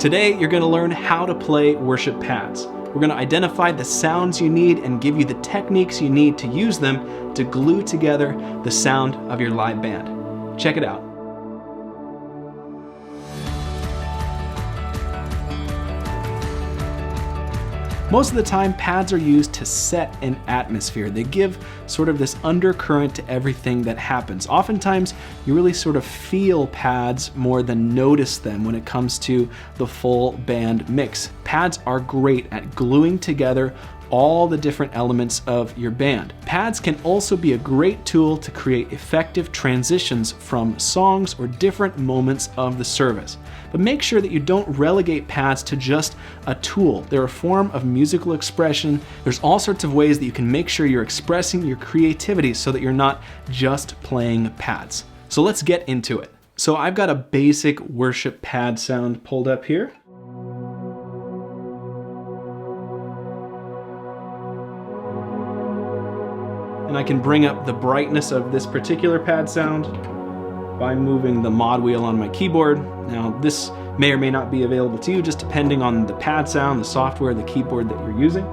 Today, you're going to learn how to play worship pads. We're going to identify the sounds you need and give you the techniques you need to use them to glue together the sound of your live band. Check it out. Most of the time, pads are used to set an atmosphere. They give sort of this undercurrent to everything that happens. Oftentimes, you really sort of feel pads more than notice them when it comes to the full band mix. Pads are great at gluing together all the different elements of your band. Pads can also be a great tool to create effective transitions from songs or different moments of the service. But make sure that you don't relegate pads to just a tool. They're a form of musical expression. There's all sorts of ways that you can make sure you're expressing your creativity so that you're not just playing pads. So let's get into it. So I've got a basic worship pad sound pulled up here. And I can bring up the brightness of this particular pad sound by moving the mod wheel on my keyboard. Now, this may or may not be available to you, just depending on the pad sound, the software, the keyboard that you're using.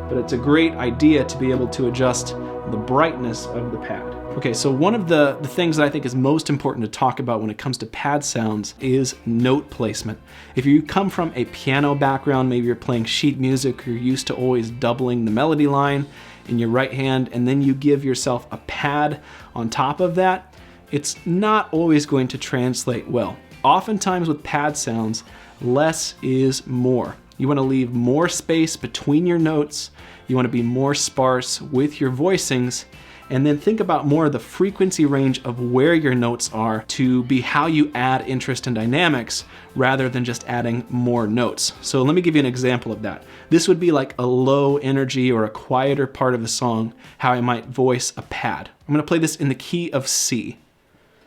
But it's a great idea to be able to adjust the brightness of the pad. Okay, so one of the things that I think is most important to talk about when it comes to pad sounds is note placement. If you come from a piano background, maybe you're playing sheet music, you're used to always doubling the melody line in your right hand, and then you give yourself a pad on top of that, it's not always going to translate well. Oftentimes with pad sounds, less is more. You want to leave more space between your notes, you want to be more sparse with your voicings, and then think about more of the frequency range of where your notes are to be how you add interest and dynamics rather than just adding more notes. So let me give you an example of that. This would be like a low energy or a quieter part of the song, how I might voice a pad. I'm going to play this in the key of C.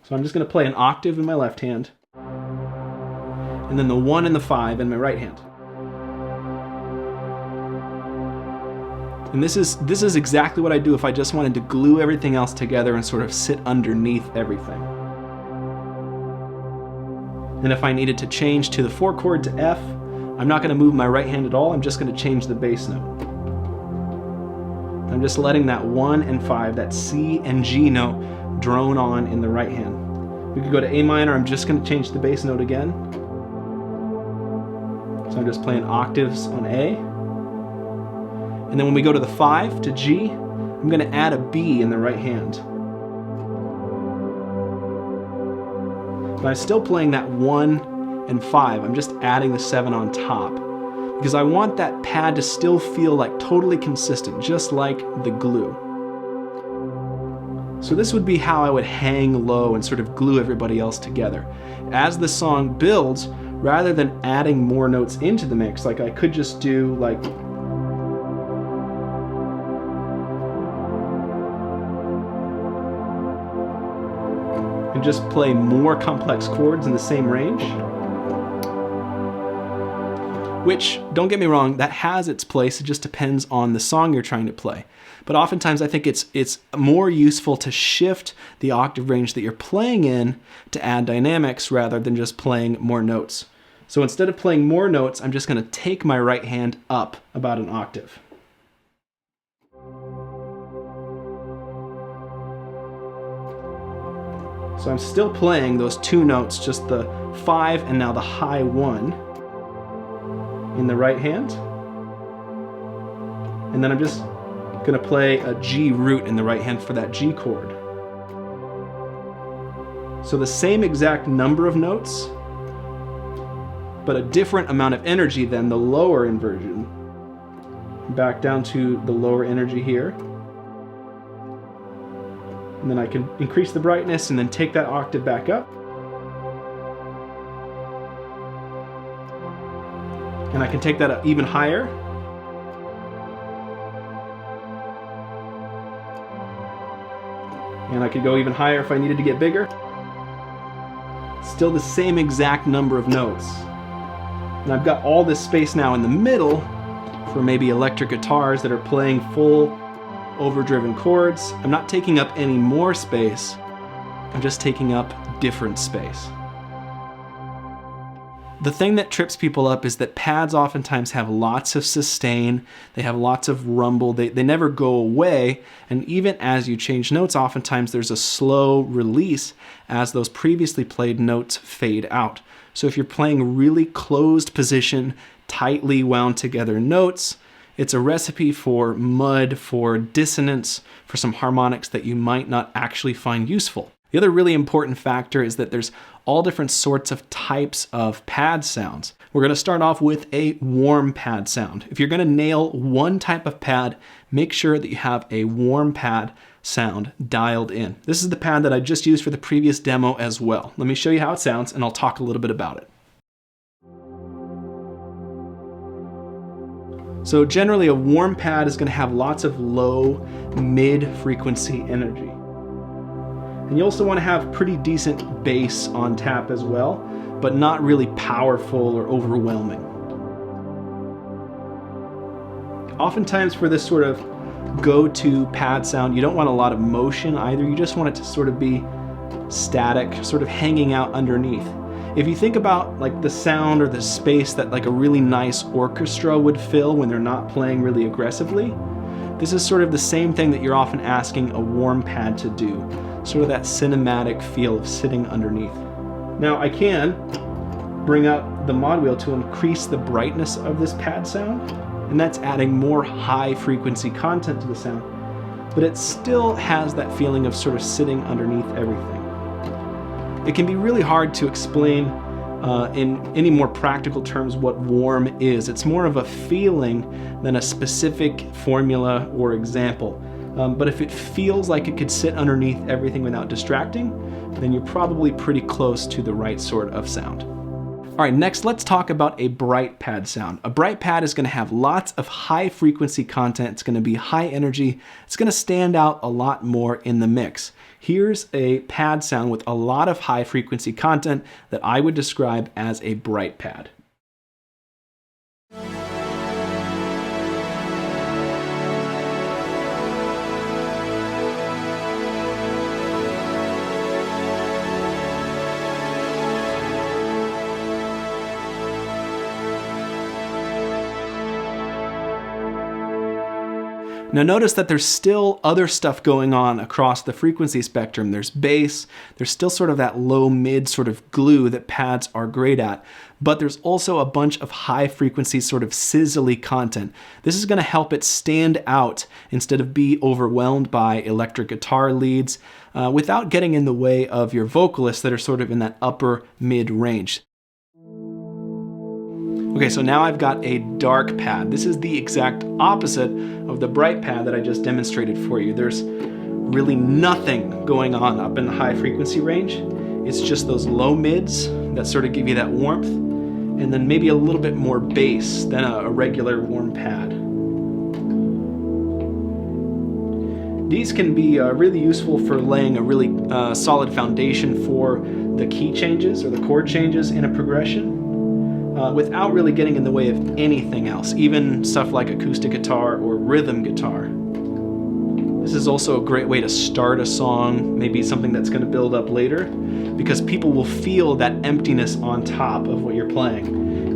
So I'm just going to play an octave in my left hand, and then the 1 and the 5 in my right hand. And this is exactly what I do if I just wanted to glue everything else together and sort of sit underneath everything. And if I needed to change to the 4 chord to F, I'm not going to move my right hand at all, I'm just going to change the bass note. I'm just letting that 1 and 5, that C and G note, drone on in the right hand. We could go to A minor, I'm just going to change the bass note again. So I'm just playing octaves on A. And then when we go to the 5 to G, I'm going to add a B in the right hand. But I'm still playing that 1 and 5. I'm just adding the 7 on top because I want that pad to still feel like totally consistent, just like the glue. So this would be how I would hang low and sort of glue everybody else together. As the song builds, rather than adding more notes into the mix, like I could just do like and just play more complex chords in the same range. Which, don't get me wrong, that has its place. It just depends on the song you're trying to play. But oftentimes I think it's more useful to shift the octave range that you're playing in to add dynamics rather than just playing more notes. So instead of playing more notes, I'm just going to take my right hand up about an octave. So I'm still playing those 2 notes, just the 5 and now the high 1 in the right hand. And then I'm just going to play a G root in the right hand for that G chord. So the same exact number of notes, but a different amount of energy than the lower inversion. Back down to the lower energy here. And then I can increase the brightness and then take that octave back up. And I can take that up even higher. And I could go even higher if I needed to get bigger. Still the same exact number of notes. And I've got all this space now in the middle for maybe electric guitars that are playing full overdriven chords. I'm not taking up any more space, I'm just taking up different space. The thing that trips people up is that pads oftentimes have lots of sustain, they have lots of rumble, they never go away, and even as you change notes, oftentimes there's a slow release as those previously played notes fade out. So if you're playing really closed position, tightly wound together notes, it's a recipe for mud, for dissonance, for some harmonics that you might not actually find useful. The other really important factor is that there's all different sorts of types of pad sounds. We're going to start off with a warm pad sound. If you're going to nail one type of pad, make sure that you have a warm pad sound dialed in. This is the pad that I just used for the previous demo as well. Let me show you how it sounds and I'll talk a little bit about it. So generally a warm pad is going to have lots of low, mid-frequency energy. And you also want to have pretty decent bass on tap as well, but not really powerful or overwhelming. Oftentimes for this sort of go-to pad sound, you don't want a lot of motion either. You just want it to sort of be static, sort of hanging out underneath. If you think about like the sound or the space that like a really nice orchestra would fill when they're not playing really aggressively, this is sort of the same thing that you're often asking a warm pad to do. Sort of that cinematic feel of sitting underneath. Now I can bring up the mod wheel to increase the brightness of this pad sound, and that's adding more high frequency content to the sound, but it still has that feeling of sort of sitting underneath everything. It can be really hard to explain in any more practical terms what warm is. It's more of a feeling than a specific formula or example. But if it feels like it could sit underneath everything without distracting, then you're probably pretty close to the right sort of sound. All right, next let's talk about a bright pad sound. A bright pad is going to have lots of high frequency content. It's going to be high energy. It's going to stand out a lot more in the mix. Here's a pad sound with a lot of high frequency content that I would describe as a bright pad. Now notice that there's still other stuff going on across the frequency spectrum. There's bass, there's still sort of that low mid sort of glue that pads are great at, but there's also a bunch of high frequency sort of sizzly content. This is going to help it stand out instead of be overwhelmed by electric guitar leads without getting in the way of your vocalists that are sort of in that upper mid range. Okay, so now I've got a dark pad. This is the exact opposite of the bright pad that I just demonstrated for you. There's really nothing going on up in the high frequency range. It's just those low mids that sort of give you that warmth, and then maybe a little bit more bass than a regular warm pad. These can be really useful for laying a really solid foundation for the key changes or the chord changes in a progression. Without really getting in the way of anything else, even stuff like acoustic guitar or rhythm guitar. This is also a great way to start a song, maybe something that's going to build up later, because people will feel that emptiness on top of what you're playing.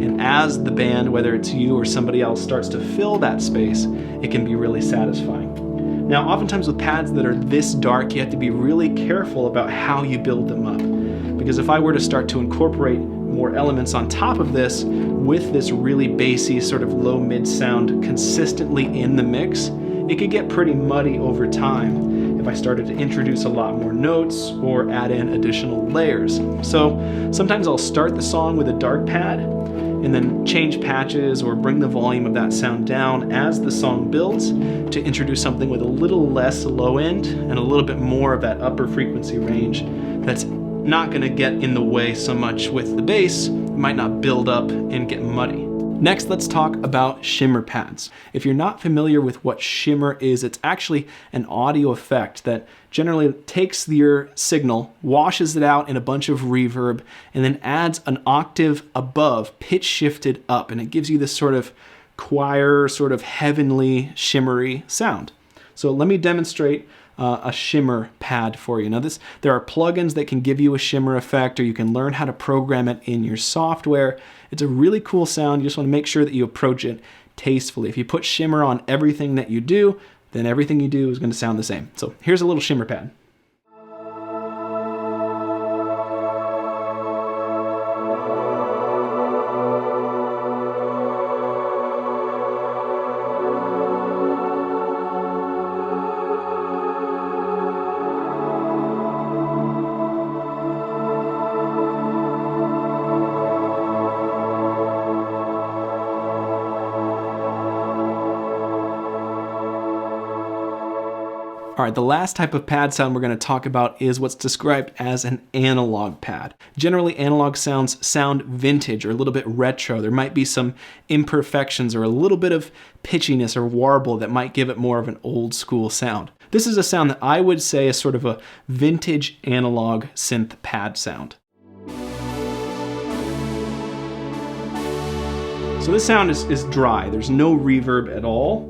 And as the band, whether it's you or somebody else, starts to fill that space, it can be really satisfying. Now, oftentimes with pads that are this dark, you have to be really careful about how you build them up. Because if I were to start to incorporate more elements on top of this with this really bassy sort of low mid sound consistently in the mix, it could get pretty muddy over time if I started to introduce a lot more notes or add in additional layers. So sometimes I'll start the song with a dark pad and then change patches or bring the volume of that sound down as the song builds to introduce something with a little less low end and a little bit more of that upper frequency range that's not going to get in the way so much with the bass. It might not build up and get muddy. Next, let's talk about shimmer pads. If you're not familiar with what shimmer is, it's actually an audio effect that generally takes your signal, washes it out in a bunch of reverb, and then adds an octave above, pitch shifted up, and it gives you this sort of choir, sort of heavenly, shimmery sound. So let me demonstrate a shimmer pad for you. Now there are plugins that can give you a shimmer effect, or you can learn how to program it in your software. It's a really cool sound. You just want to make sure that you approach it tastefully. If you put shimmer on everything that you do, then everything you do is going to sound the same. So here's a little shimmer pad. All right, the last type of pad sound we're going to talk about is what's described as an analog pad. Generally, analog sounds sound vintage or a little bit retro. There might be some imperfections or a little bit of pitchiness or warble that might give it more of an old school sound. This is a sound that I would say is sort of a vintage analog synth pad sound. So this sound is dry. There's no reverb at all.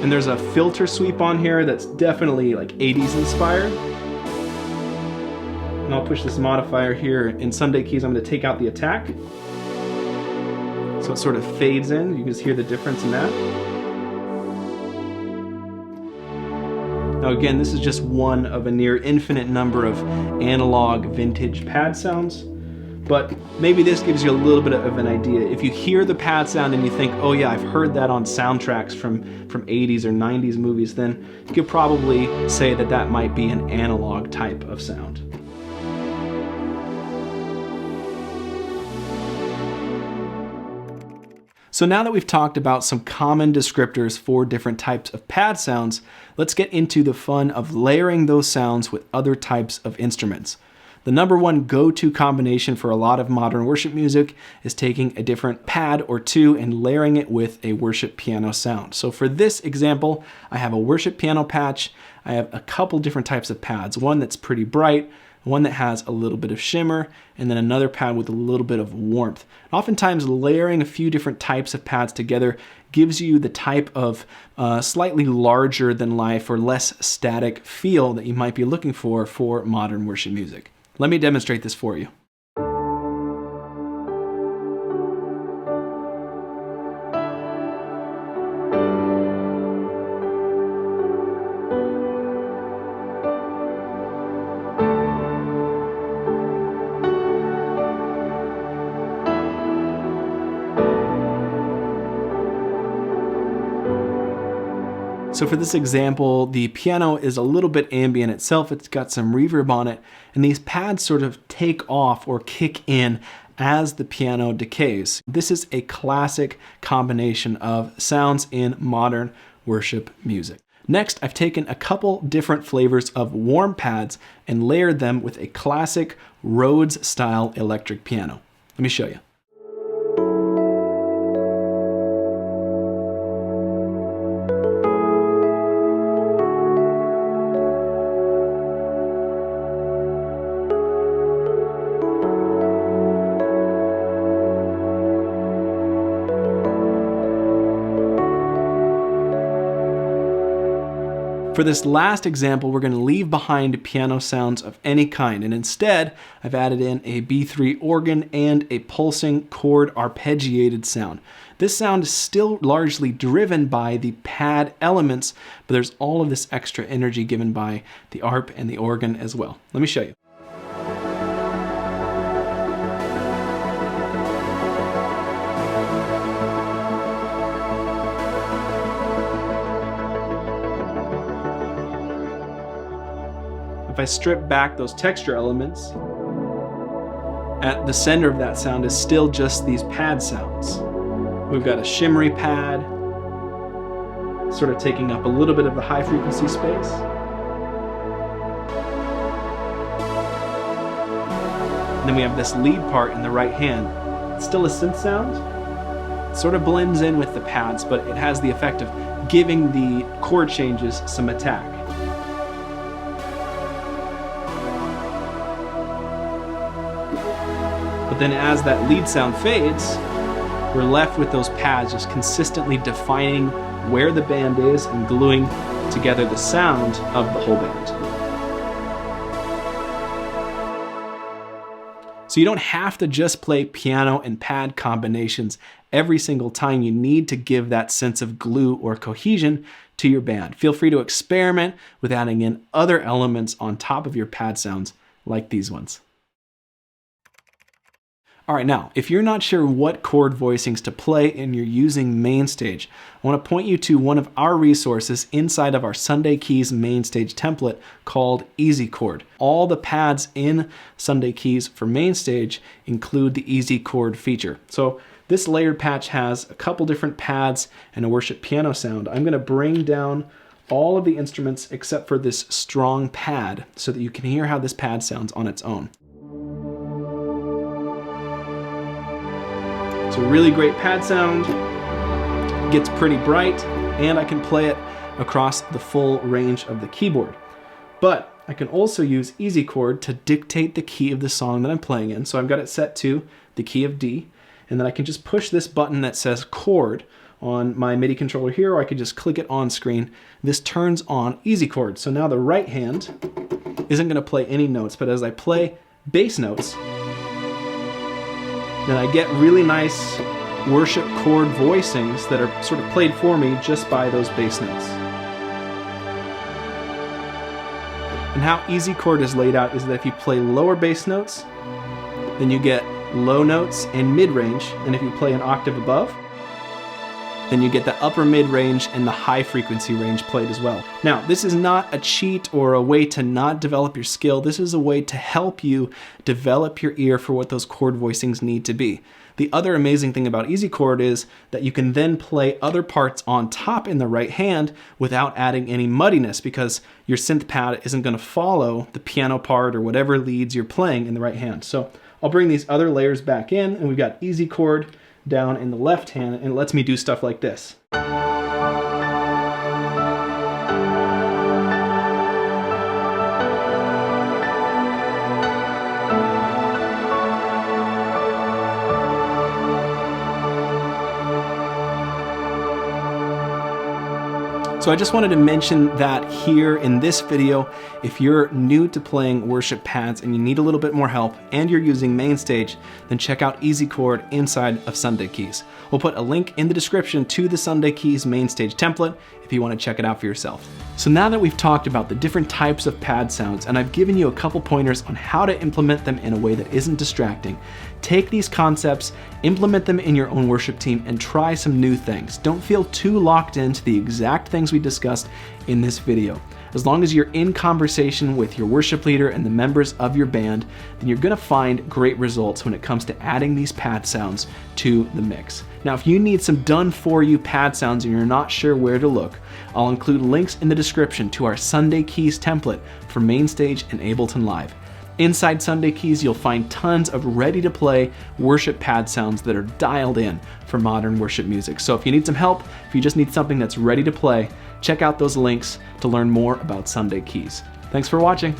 And there's a filter sweep on here that's definitely like 80s inspired. And I'll push this modifier here in Sunday keys. I'm going to take out the attack. So it sort of fades in. You can just hear the difference in that. Now again, this is just one of a near infinite number of analog vintage pad sounds. But maybe this gives you a little bit of an idea. If you hear the pad sound and you think, oh yeah, I've heard that on soundtracks from 80s or 90s movies, then you could probably say that that might be an analog type of sound. So now that we've talked about some common descriptors for different types of pad sounds, let's get into the fun of layering those sounds with other types of instruments. The number one go-to combination for a lot of modern worship music is taking a different pad or two and layering it with a worship piano sound. So for this example, I have a worship piano patch. I have a couple different types of pads. One that's pretty bright, one that has a little bit of shimmer, and then another pad with a little bit of warmth. Oftentimes layering a few different types of pads together gives you the type of slightly larger than life or less static feel that you might be looking for modern worship music. Let me demonstrate this for you. So for this example, the piano is a little bit ambient itself. It's got some reverb on it, and these pads sort of take off or kick in as the piano decays. This is a classic combination of sounds in modern worship music. Next, I've taken a couple different flavors of warm pads and layered them with a classic Rhodes style electric piano. Let me show you. For this last example, we're going to leave behind piano sounds of any kind, and instead, I've added in a B3 organ and a pulsing chord arpeggiated sound. This sound is still largely driven by the pad elements, but there's all of this extra energy given by the arp and the organ as well. Let me show you. If I strip back those texture elements, at the center of that sound is still just these pad sounds. We've got a shimmery pad, sort of taking up a little bit of the high frequency space. And then we have this lead part in the right hand. It's still a synth sound. It sort of blends in with the pads, but it has the effect of giving the chord changes some attack. But then as that lead sound fades, we're left with those pads just consistently defining where the band is and gluing together the sound of the whole band. So you don't have to just play piano and pad combinations every single time. You need to give that sense of glue or cohesion to your band. Feel free to experiment with adding in other elements on top of your pad sounds like these ones. All right, now, if you're not sure what chord voicings to play and you're using MainStage, I want to point you to one of our resources inside of our Sunday Keys MainStage template called Easy Chord. All the pads in Sunday Keys for MainStage include the Easy Chord feature. So this layered patch has a couple different pads and a worship piano sound. I'm going to bring down all of the instruments except for this strong pad so that you can hear how this pad sounds on its own. It's a really great pad sound, gets pretty bright, and I can play it across the full range of the keyboard. But I can also use Easy Chord to dictate the key of the song that I'm playing in. So I've got it set to the key of D, and then I can just push this button that says Chord on my MIDI controller here, or I could just click it on screen. This turns on Easy Chord. So now the right hand isn't going to play any notes, but as I play bass notes, then I get really nice worship chord voicings that are sort of played for me just by those bass notes. And how Easy Chord is laid out is that if you play lower bass notes, then you get low notes and mid-range, and if you play an octave above, then you get the upper mid-range and the high frequency range played as well. Now, this is not a cheat or a way to not develop your skill. This is a way to help you develop your ear for what those chord voicings need to be. The other amazing thing about Easy Chord is that you can then play other parts on top in the right hand without adding any muddiness, because your synth pad isn't going to follow the piano part or whatever leads you're playing in the right hand. So I'll bring these other layers back in, and we've got Easy Chord down in the left hand, and it lets me do stuff like this. So I just wanted to mention that here in this video, if you're new to playing worship pads and you need a little bit more help and you're using MainStage, then check out Easy Chord inside of Sunday Keys. We'll put a link in the description to the Sunday Keys MainStage template if you want to check it out for yourself. So now that we've talked about the different types of pad sounds and I've given you a couple pointers on how to implement them in a way that isn't distracting, take these concepts, implement them in your own worship team, and try some new things. Don't feel too locked into the exact things we discussed in this video. As long as you're in conversation with your worship leader and the members of your band, then you're gonna find great results when it comes to adding these pad sounds to the mix. Now, if you need some done-for-you pad sounds and you're not sure where to look, I'll include links in the description to our Sunday Keys template for MainStage and Ableton Live. Inside Sunday Keys, you'll find tons of ready-to-play worship pad sounds that are dialed in for modern worship music. So if you need some help, if you just need something that's ready to play, check out those links to learn more about Sunday Keys. Thanks for watching.